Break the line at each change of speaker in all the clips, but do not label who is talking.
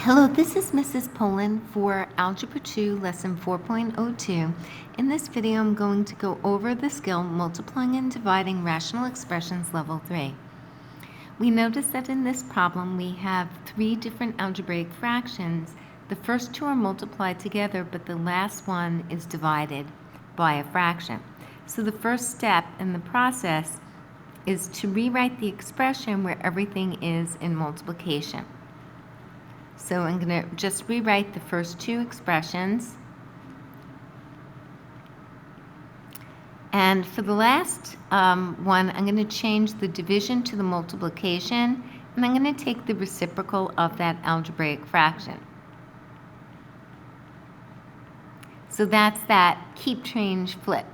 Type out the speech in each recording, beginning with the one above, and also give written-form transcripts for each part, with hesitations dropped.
Hello, this is Mrs. Poland for Algebra 2, Lesson 4.02. In this video, I'm going to go over the skill multiplying and dividing rational expressions level 3. We notice that in this problem, we have three different algebraic fractions. The first two are multiplied together, but the last one is divided by a fraction. So the first step in the process is to rewrite the expression where everything is in multiplication. So I'm going to just rewrite the first two expressions. And for the last one, I'm going to change the division to the multiplication, and I'm going to take the reciprocal of that algebraic fraction. So that's that keep, change, flip.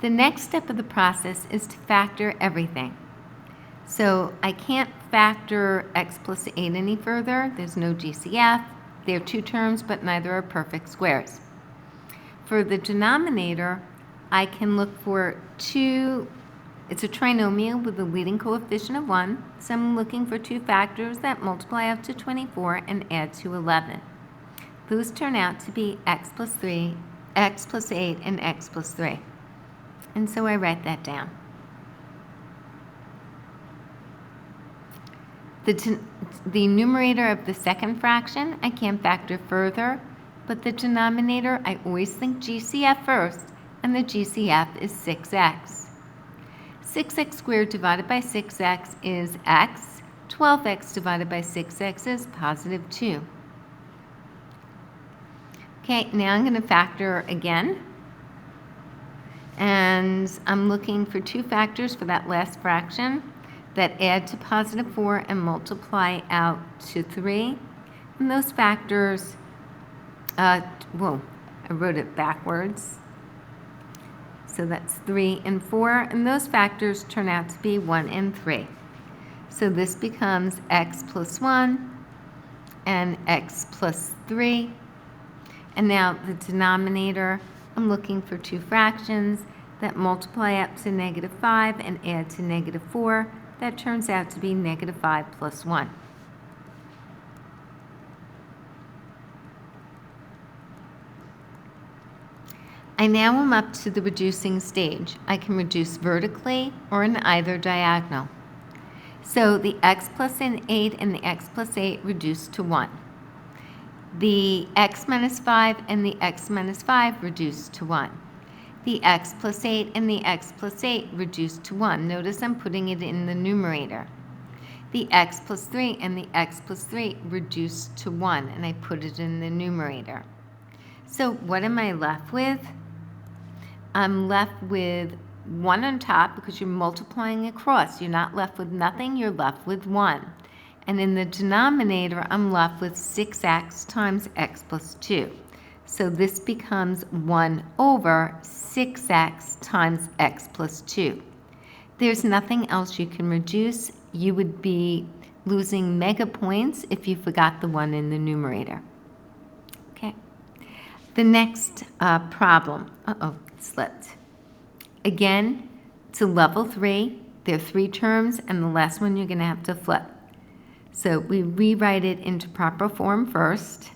The next step of the process is to factor everything. So I can't factor x plus 8 any further. There's no GCF. They're two terms, but neither are perfect squares. For the denominator, I can look for two. It's a trinomial with a leading coefficient of 1. So I'm looking for two factors that multiply up to 24 and add to 11. Those turn out to be x plus 3, x plus 8, and x plus 3. And so I write that down. The numerator of the second fraction, I can't factor further, but the denominator, I always think GCF first, and the GCF is 6x. 6x squared divided by 6x is x. 12x divided by 6x is positive 2. Okay, now I'm going to factor again. And I'm looking for two factors for that last fraction that add to positive 4 and multiply out to 3. And those factors, I wrote it backwards. So that's 3 and 4, and those factors turn out to be 1 and 3. So this becomes x plus 1 and x plus 3. And now the denominator, I'm looking for two fractions that multiply up to negative 5 and add to negative 4. That turns out to be negative 5 plus 1. I now am up to the reducing stage. I can reduce vertically or in either diagonal. So the x plus 8 and the x plus 8 reduce to 1. The x minus 5 and the x minus 5 reduce to 1. The x plus 8 and the x plus 8 reduce to 1. Notice I'm putting it in the numerator. The x plus 3 and the x plus 3 reduce to 1, and I put it in the numerator. So what am I left with? I'm left with 1 on top because you're multiplying across. You're not left with nothing, you're left with 1. And in the denominator, I'm left with 6x times x plus 2. So this becomes 1 over 6x times x plus 2. There's nothing else you can reduce. You would be losing mega points if you forgot the 1 in the numerator. Okay. The next problem. It slipped. Again, to level 3. There are three terms, and the last one you're going to have to flip. So we rewrite it into proper form first.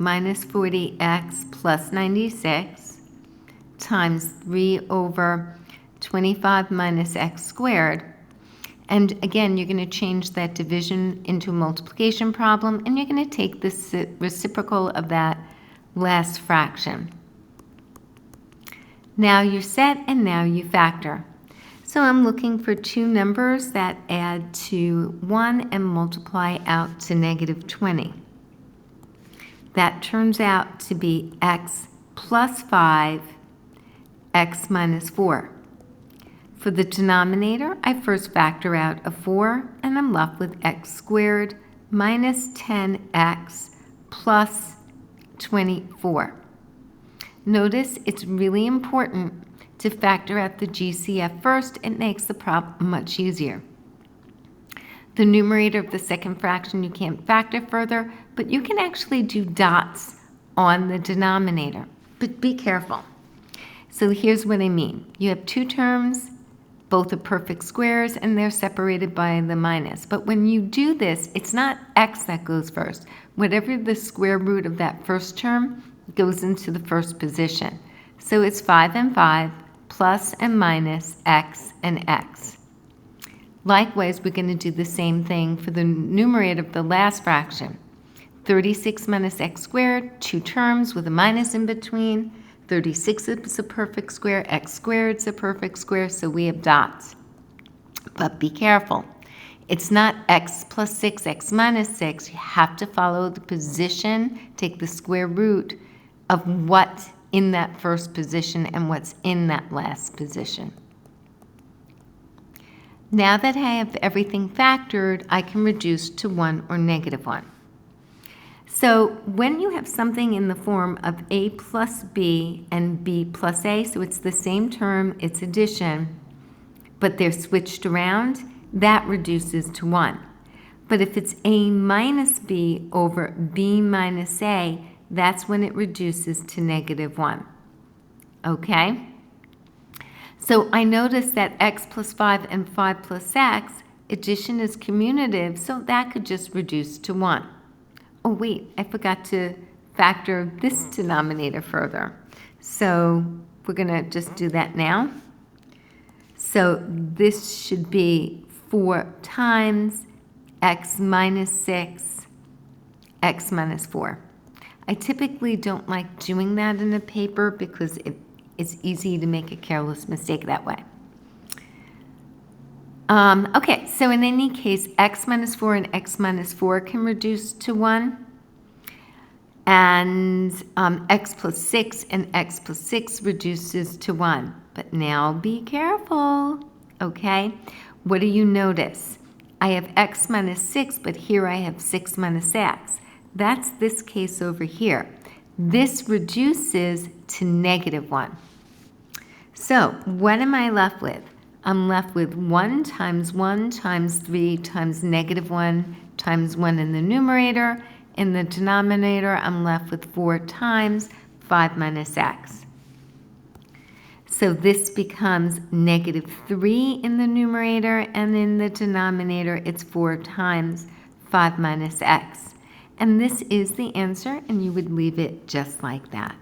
Minus 40x plus 96 times 3 over 25 minus x squared. And again, you're going to change that division into a multiplication problem, and you're going to take the reciprocal of that last fraction. Now you're set, and now you factor. So I'm looking for two numbers that add to 1 and multiply out to negative 20. That turns out to be x plus 5, x minus 4. For the denominator, I first factor out a 4, and I'm left with x squared minus 10x plus 24. Notice it's really important to factor out the GCF first. It makes the problem much easier. The numerator of the second fraction you can't factor further, but you can actually do dots on the denominator. But be careful. So here's what I mean. You have two terms, both are perfect squares, and they're separated by the minus. But when you do this, it's not x that goes first. Whatever the square root of that first term goes into the first position. So it's 5 and 5 plus and minus x and x. Likewise, we're going to do the same thing for the numerator of the last fraction. 36 minus x squared, two terms with a minus in between. 36 is a perfect square, x squared is a perfect square, so we have dots. But be careful. It's not x plus 6, x minus 6. You have to follow the position, take the square root of what's in that first position and what's in that last position. Now that I have everything factored, I can reduce to 1 or negative 1. So when you have something in the form of a plus b and b plus a, so it's the same term, it's addition, but they're switched around, that reduces to 1. But if it's a minus b over b minus a, that's when it reduces to negative 1. Okay? So I noticed that x plus 5 and 5 plus x, addition is commutative, so that could just reduce to 1. Oh wait, I forgot to factor this denominator further. So we're going to just do that now. So this should be 4 times x minus 6, x minus 4. I typically don't like doing that in a paper because it's easy to make a careless mistake that way. Okay, so in any case, x minus 4 and x minus 4 can reduce to 1. And x plus 6 and x plus 6 reduces to 1. But now be careful, okay? What do you notice? I have x minus 6, but here I have 6 minus x. That's this case over here. This reduces to negative 1. So what am I left with? I'm left with 1 times 3 times negative 1 times 1 in the numerator. In the denominator, I'm left with 4 times 5 minus x. So this becomes negative 3 in the numerator, and in the denominator, it's 4 times 5 minus x. And this is the answer, and you would leave it just like that.